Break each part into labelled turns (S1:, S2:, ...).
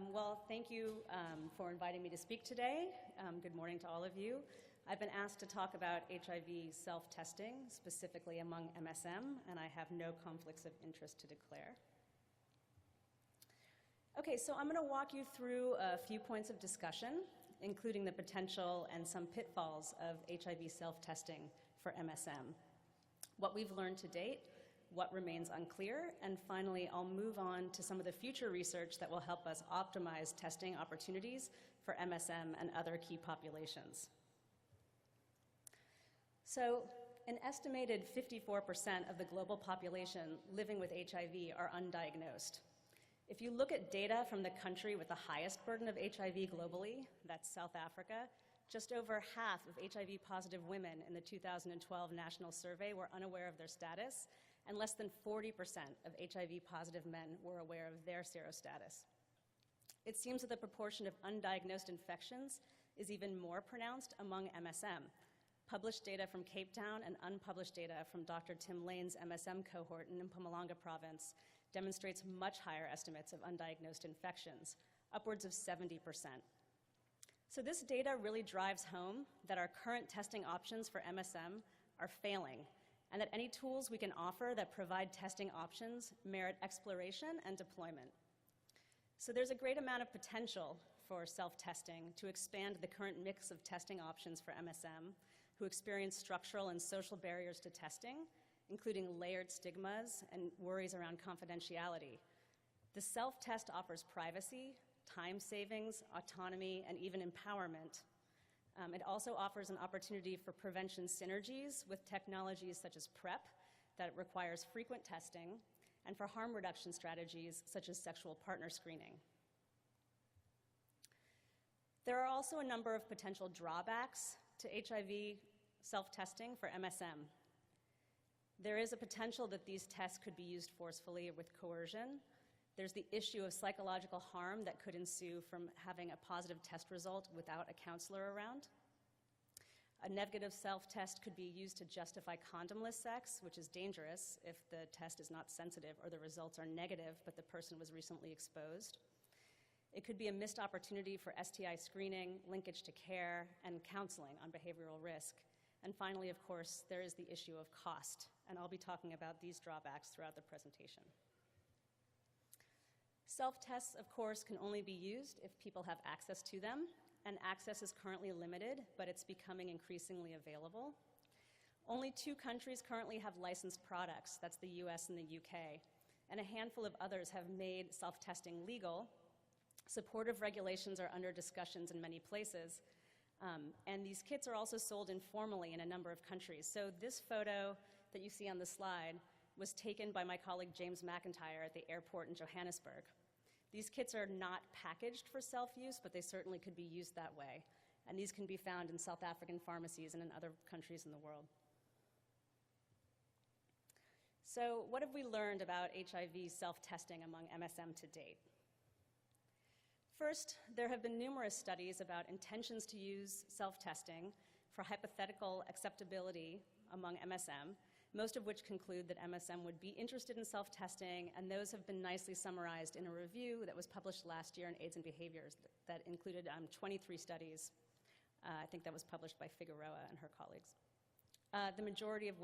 S1: Well, thank you for inviting me to speak today. Good morning to all of you. I've been asked to talk about HIV self-testing, specifically among MSM, and I have no conflicts of interest to declare. Okay, so I'm going to walk you through a few points of discussion, including the potential and some pitfalls of HIV self-testing for MSM, what we've learned to date, what remains unclear, and finally, I'll move on to some of the future research that will help us optimize testing opportunities for MSM and other key populations. So, an estimated 54% of the global population living with HIV are undiagnosed. If you look at data from the country with the highest burden of HIV globally, that's South Africa, just over half of HIV-positive women in the 2012 national survey were unaware of their status, and less than 40% of HIV-positive men were aware of their serostatus. It seems that the proportion of undiagnosed infections is even more pronounced among MSM. Published data from Cape Town and unpublished data from Dr. Tim Lane's MSM cohort in Mpumalanga province demonstrates much higher estimates of undiagnosed infections, upwards of 70%. So this data really drives home that our current testing options for MSM are failing, and that any tools we can offer that provide testing options merit exploration and deployment. So there's a great amount of potential for self-testing to expand the current mix of testing options for MSM who experience structural and social barriers to testing, including layered stigmas and worries around confidentiality. The self-test offers privacy, time savings, autonomy, and even empowerment. It also offers an opportunity for prevention synergies with technologies such as PrEP that requires frequent testing, and for harm reduction strategies such as sexual partner screening. There are also a number of potential drawbacks to HIV self-testing for MSM. There is a potential that these tests could be used forcefully with coercion. There's the issue of psychological harm that could ensue from having a positive test result without a counselor around. A negative self-test could be used to justify condomless sex, which is dangerous if the test is not sensitive or the results are negative, but the person was recently exposed. It could be a missed opportunity for STI screening, linkage to care, and counseling on behavioral risk. And finally, of course, there is the issue of cost, and I'll be talking about these drawbacks throughout the presentation. Self-tests, of course, can only be used if people have access to them, and access is currently limited, but it's becoming increasingly available. Only 2 countries currently have licensed products, that's the US and the UK, and a handful of others have made self-testing legal. Supportive regulations are under discussions in many places, and these kits are also sold informally in a number of countries. So this photo that you see on the slide was taken by my colleague James McIntyre at the airport in Johannesburg. These kits are not packaged for self-use, but they certainly could be used that way. And these can be found in South African pharmacies and in other countries in the world. So what have we learned about HIV self-testing among MSM to date? First, there have been numerous studies about intentions to use self-testing for hypothetical acceptability among MSM, most of which conclude that MSM would be interested in self-testing, and those have been nicely summarized in a review that was published last year in AIDS and Behaviors that included 23 studies. I think that was published by Figueroa and her colleagues. The majority of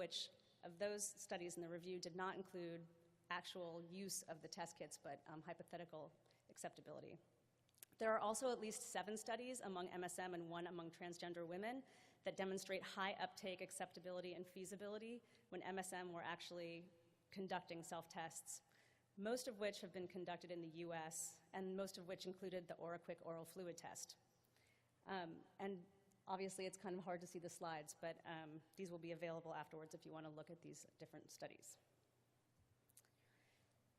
S1: those studies in the review did not include actual use of the test kits, but hypothetical acceptability. There are also at least 7 studies among MSM and 1 among transgender women that demonstrate high uptake, acceptability, and feasibility when MSM were actually conducting self-tests, most of which have been conducted in the US, and most of which included the OraQuick oral fluid test. And obviously, it's kind of hard to see the slides, but these will be available afterwards if you want to look at these different studies.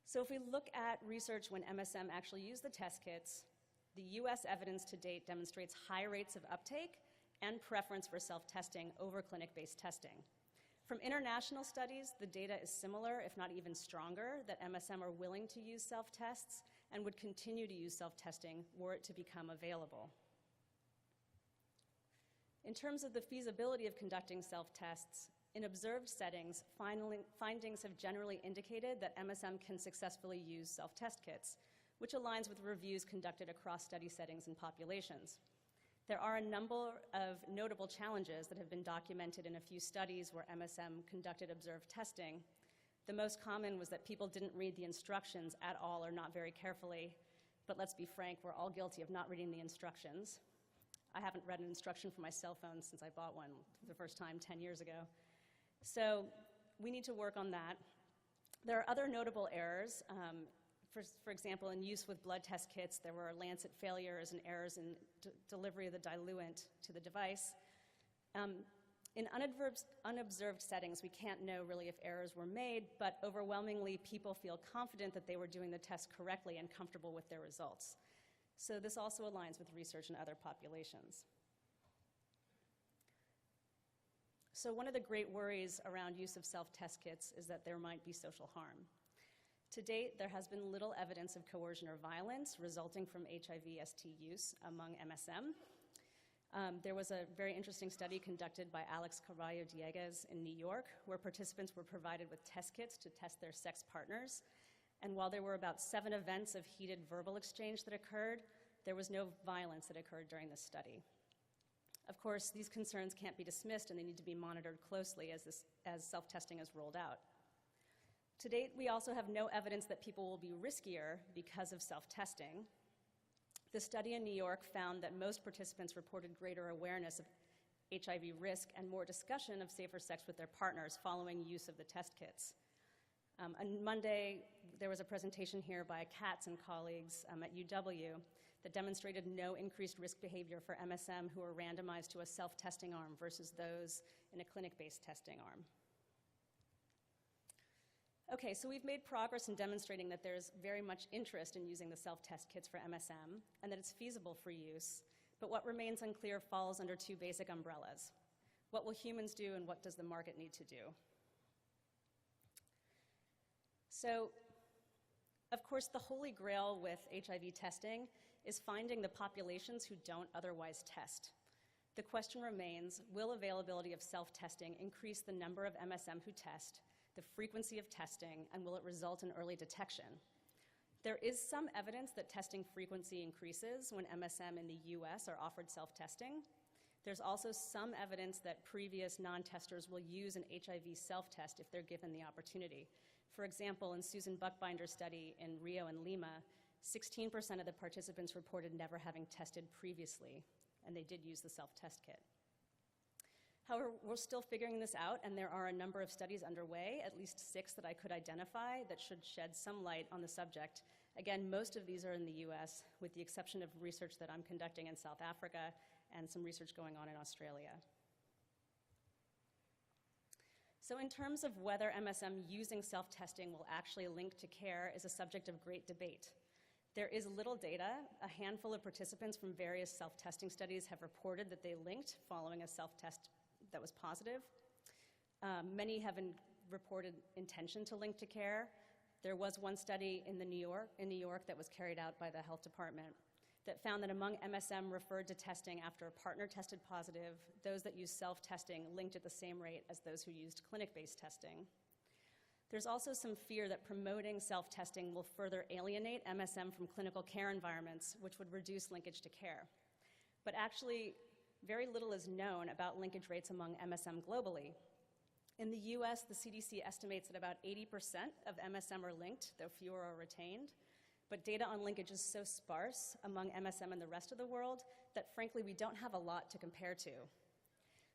S1: So if we look at research when MSM actually used the test kits, the US evidence to date demonstrates high rates of uptake and preference for self-testing over clinic-based testing. From international studies, the data is similar, if not even stronger, that MSM are willing to use self-tests and would continue to use self-testing were it to become available. In terms of the feasibility of conducting self-tests, in observed settings, findings have generally indicated that MSM can successfully use self-test kits, which aligns with reviews conducted across study settings and populations. There are a number of notable challenges that have been documented in a few studies where MSM conducted observed testing. The most common was that people didn't read the instructions at all or not very carefully. But let's be frank, we're all guilty of not reading the instructions. I haven't read an instruction for my cell phone since I bought one for the first time 10 years ago. So we need to work on that. There are other notable errors. For example, in use with blood test kits, there were lancet failures and errors in delivery of the diluent to the device. In unobserved settings, we can't know really if errors were made, but overwhelmingly people feel confident that they were doing the test correctly and comfortable with their results. So this also aligns with research in other populations. So one of the great worries around use of self-test kits is that there might be social harm. To date, there has been little evidence of coercion or violence resulting from HIV-ST use among MSM. There was a very interesting study conducted by Alex Carballo-Dieguez in New York, where participants were provided with test kits to test their sex partners. And while there were about 7 events of heated verbal exchange that occurred, there was no violence that occurred during this study. Of course, these concerns can't be dismissed, and they need to be monitored closely as self-testing is rolled out. To date, we also have no evidence that people will be riskier because of self-testing. The study in New York found that most participants reported greater awareness of HIV risk and more discussion of safer sex with their partners following use of the test kits. On Monday, there was a presentation here by Katz and colleagues at UW that demonstrated no increased risk behavior for MSM who were randomized to a self-testing arm versus those in a clinic-based testing arm. Okay, so we've made progress in demonstrating that there's very much interest in using the self-test kits for MSM and that it's feasible for use, but what remains unclear falls under 2 basic umbrellas. What will humans do and what does the market need to do? So, of course, the holy grail with HIV testing is finding the populations who don't otherwise test. The question remains, will availability of self-testing increase the number of MSM who test, the frequency of testing, and will it result in early detection? There is some evidence that testing frequency increases when MSM in the US are offered self-testing. There's also some evidence that previous non-testers will use an HIV self-test if they're given the opportunity. For example, in Susan Buckbinder's study in Rio and Lima, 16% of the participants reported never having tested previously, and they did use the self-test kit. However, we're still figuring this out, and there are a number of studies underway, at least 6 that I could identify, that should shed some light on the subject. Again, most of these are in the US, with the exception of research that I'm conducting in South Africa and some research going on in Australia. So in terms of whether MSM using self-testing will actually link to care is a subject of great debate. There is little data. A handful of participants from various self-testing studies have reported that they linked following a self-test that was positive. Many have reported intention to link to care. There was one study in New York that was carried out by the health department that found that among MSM referred to testing after a partner tested positive, those that used self-testing linked at the same rate as those who used clinic-based testing. There's also some fear that promoting self-testing will further alienate MSM from clinical care environments, which would reduce linkage to care. But actually, very little is known about linkage rates among MSM globally. In the US, the CDC estimates that about 80% of MSM are linked, though fewer are retained. But data on linkage is so sparse among MSM and the rest of the world that frankly we don't have a lot to compare to.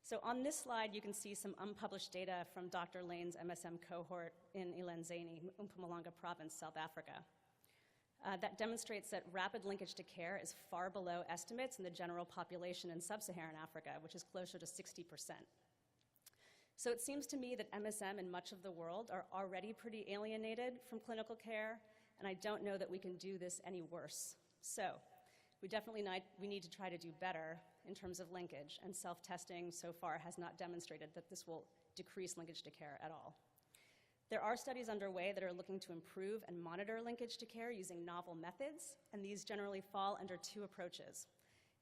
S1: So on this slide you can see some unpublished data from Dr. Lane's MSM cohort in Ilenzeni, Mpumalanga province, South Africa. That demonstrates that rapid linkage to care is far below estimates in the general population in sub-Saharan Africa, which is closer to 60%. So it seems to me that MSM in much of the world are already pretty alienated from clinical care, and I don't know that we can do this any worse. So we definitely need to try to do better in terms of linkage, and self-testing so far has not demonstrated that this will decrease linkage to care at all. There are studies underway that are looking to improve and monitor linkage to care using novel methods, and these generally fall under 2 approaches: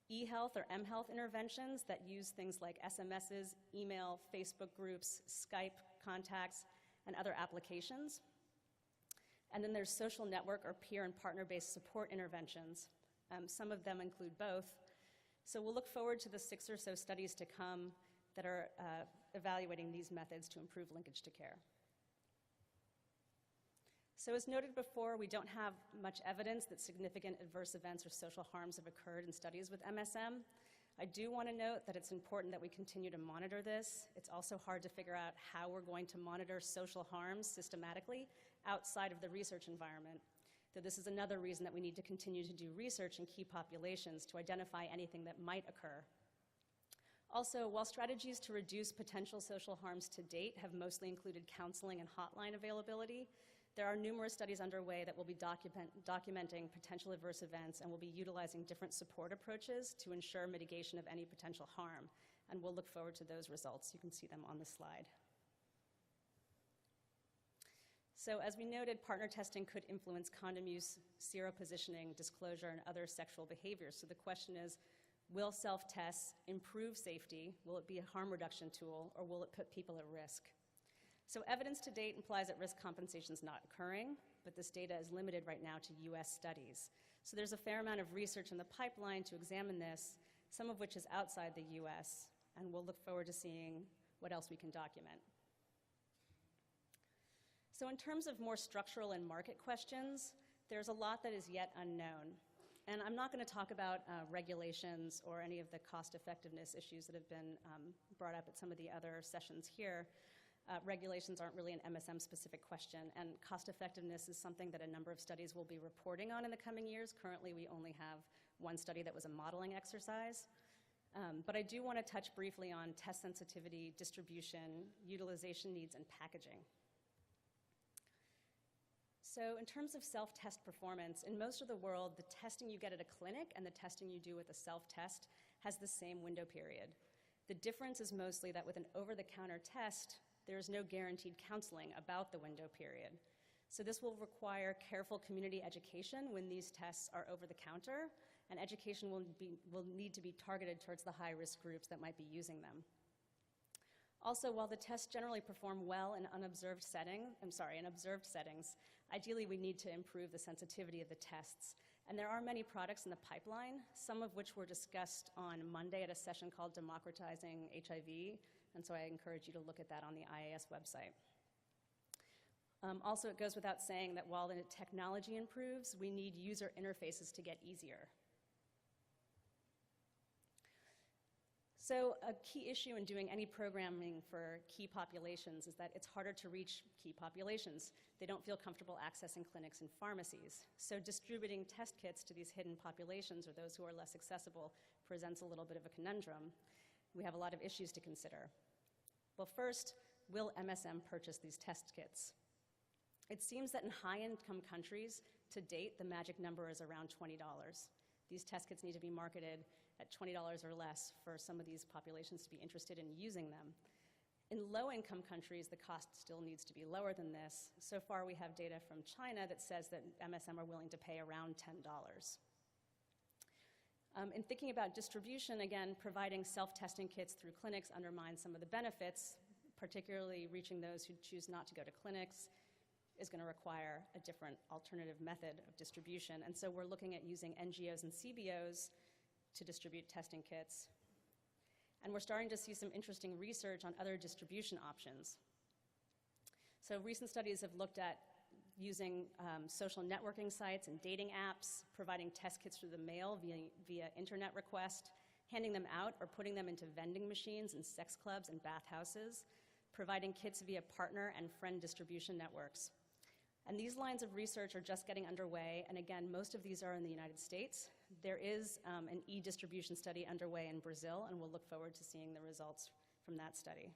S1: e-health or mHealth interventions that use things like SMSs, email, Facebook groups, Skype contacts, and other applications, And then there's social network or peer and partner-based support interventions. Some of them include both. So we'll look forward to the 6 or so studies to come that are evaluating these methods to improve linkage to care. So as noted before, we don't have much evidence that significant adverse events or social harms have occurred in studies with MSM. I do want to note that it's important that we continue to monitor this. It's also hard to figure out how we're going to monitor social harms systematically outside of the research environment. So this is another reason that we need to continue to do research in key populations to identify anything that might occur. Also, while strategies to reduce potential social harms to date have mostly included counseling and hotline availability, there are numerous studies underway that will be documenting potential adverse events and will be utilizing different support approaches to ensure mitigation of any potential harm. And we'll look forward to those results. You can see them on the slide. So as we noted, partner testing could influence condom use, seropositioning, disclosure, and other sexual behaviors. So the question is, will self-tests improve safety? Will it be a harm reduction tool, or will it put people at risk? So evidence to date implies that risk compensation is not occurring, but this data is limited right now to US studies. So there's a fair amount of research in the pipeline to examine this, some of which is outside the US, and we'll look forward to seeing what else we can document. So in terms of more structural and market questions, there's a lot that is yet unknown. And I'm not going to talk about regulations or any of the cost effectiveness issues that have been brought up at some of the other sessions here. Regulations aren't really an MSM-specific question, and cost effectiveness is something that a number of studies will be reporting on in the coming years. Currently, we only have one study that was a modeling exercise. But I do want to touch briefly on test sensitivity, distribution, utilization needs, and packaging. So in terms of self-test performance, in most of the world, the testing you get at a clinic and the testing you do with a self-test has the same window period. The difference is mostly that with an over-the-counter test, there is no guaranteed counseling about the window period. So this will require careful community education when these tests are over the counter, and education will need to be targeted towards the high-risk groups that might be using them. Also, while the tests generally perform well in observed settings, ideally we need to improve the sensitivity of the tests. And there are many products in the pipeline, some of which were discussed on Monday at a session called Democratizing HIV, and so I encourage you to look at that on the IAS website. Also, it goes without saying that while the technology improves, we need user interfaces to get easier. So a key issue in doing any programming for key populations is that it's harder to reach key populations. They don't feel comfortable accessing clinics and pharmacies. So distributing test kits to these hidden populations or those who are less accessible presents a little bit of a conundrum. We have a lot of issues to consider. Well, first, will MSM purchase these test kits? It seems that in high-income countries, to date, the magic number is around $20. These test kits need to be marketed at $20 or less for some of these populations to be interested in using them. In low-income countries, the cost still needs to be lower than this. So far, we have data from China that says that MSM are willing to pay around $10. In thinking about distribution, again, providing self-testing kits through clinics undermines some of the benefits, particularly reaching those who choose not to go to clinics is going to require a different alternative method of distribution. And so we're looking at using NGOs and CBOs to distribute testing kits. And we're starting to see some interesting research on other distribution options. So recent studies have looked at using social networking sites and dating apps, providing test kits through the mail via internet request, handing them out or putting them into vending machines in sex clubs and bathhouses, providing kits via partner and friend distribution networks. And these lines of research are just getting underway, and again, most of these are in the United States. There is an e-distribution study underway in Brazil, and we'll look forward to seeing the results from that study.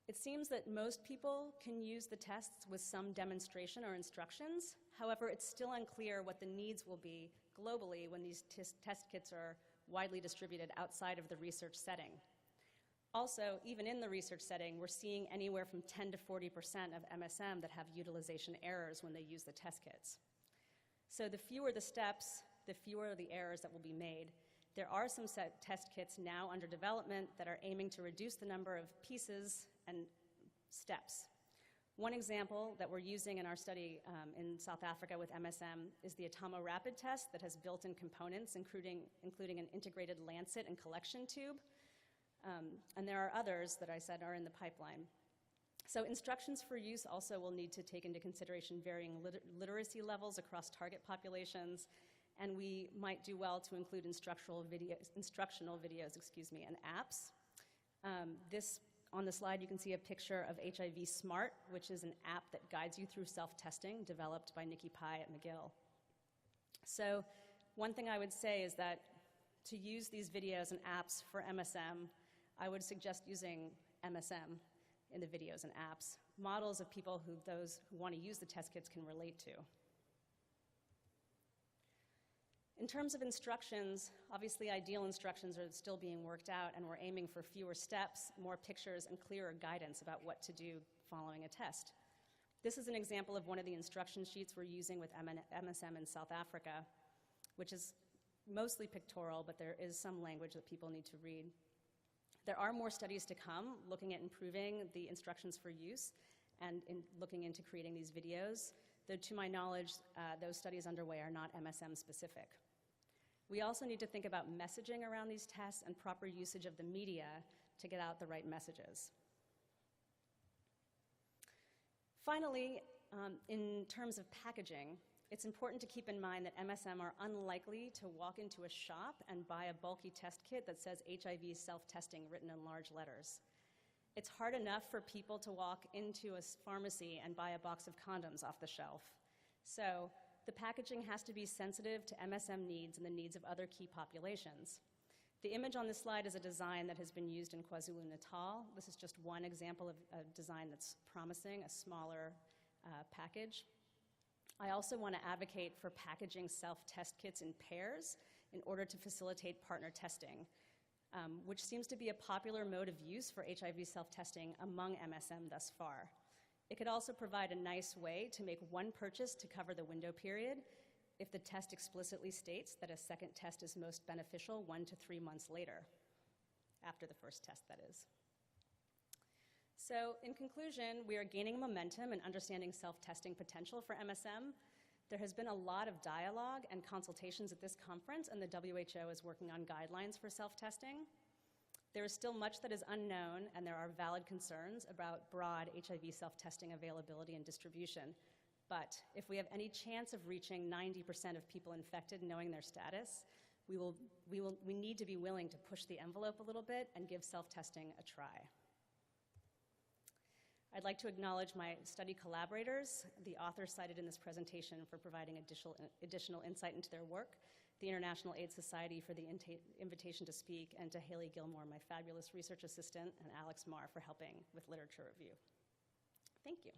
S1: It seems that most people can use the tests with some demonstration or instructions. However, it's still unclear what the needs will be globally when these test kits are widely distributed outside of the research setting. Also, even in the research setting, we're seeing anywhere from 10 to 40% of MSM that have utilization errors when they use the test kits. So the fewer the steps, the fewer the errors that will be made. There are some test kits now under development that are aiming to reduce the number of pieces and steps. One example that we're using in our study in South Africa with MSM is the Atomo Rapid test that has built-in components, including an integrated lancet and collection tube. And there are others that I said are in the pipeline. So instructions for use also will need to take into consideration varying literacy levels across target populations, and we might do well to include instructional videos, and apps. On the slide, you can see a picture of HIV Smart, which is an app that guides you through self-testing developed by Nikki Pai at McGill. So one thing I would say is that to use these videos and apps for MSM, I would suggest using MSM in the videos and apps, models of people those who want to use the test kits can relate to. In terms of instructions, obviously ideal instructions are still being worked out, and we're aiming for fewer steps, more pictures, and clearer guidance about what to do following a test. This is an example of one of the instruction sheets we're using with MSM in South Africa, which is mostly pictorial, but there is some language that people need to read. There are more studies to come looking at improving the instructions for use and looking into creating these videos, though to my knowledge, those studies underway are not MSM specific. We also need to think about messaging around these tests and proper usage of the media to get out the right messages. Finally, in terms of packaging, it's important to keep in mind that MSM are unlikely to walk into a shop and buy a bulky test kit that says HIV self-testing written in large letters. It's hard enough for people to walk into a pharmacy and buy a box of condoms off the shelf. So the packaging has to be sensitive to MSM needs and the needs of other key populations. The image on this slide is a design that has been used in KwaZulu-Natal. This is just one example of a design that's promising, a smaller package. I also want to advocate for packaging self-test kits in pairs in order to facilitate partner testing, which seems to be a popular mode of use for HIV self-testing among MSM thus far. It could also provide a nice way to make one purchase to cover the window period if the test explicitly states that a second test is most beneficial 1 to 3 months later, after the first test, that is. So in conclusion, we are gaining momentum and understanding self-testing potential for MSM. There has been a lot of dialogue and consultations at this conference, and the WHO is working on guidelines for self-testing. There is still much that is unknown, and there are valid concerns about broad HIV self-testing availability and distribution. But if we have any chance of reaching 90% of people infected knowing their status, we need to be willing to push the envelope a little bit and give self-testing a try. I'd like to acknowledge my study collaborators, the authors cited in this presentation, for providing additional insight into their work, the International AIDS Society for the invitation to speak, and to Haley Gilmore, my fabulous research assistant, and Alex Marr for helping with literature review. Thank you.